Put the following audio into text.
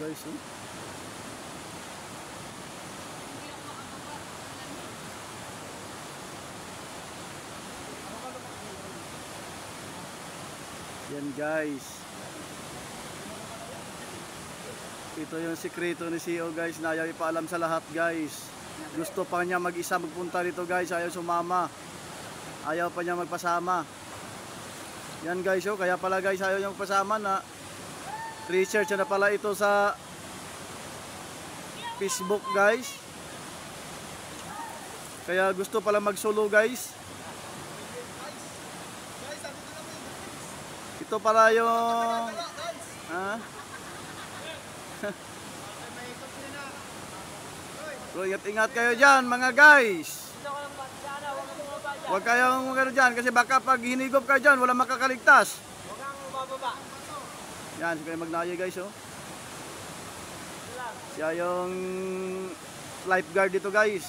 guys, oh. Yan guys. Ito yung sikreto ni CEO guys na ayaw ipaalam sa lahat guys. Gusto pa niya mag-isa magpunta dito guys, ayaw sumama. Ayaw pa niya magpasama. Yan guys, oh, kaya pala guys ayaw niya magpasama na research na pala ito sa Facebook guys. Kaya gusto pala mag-solo guys. Ito pala yung So, ingat-ingat kayo dyan mga guys. Huwag kayong magano dyan kasi baka pag hinigop kayo dyan wala makakaligtas. Huwag kang bababa. Yan, so kayo magnaye guys, oh. Siya yung lifeguard dito guys.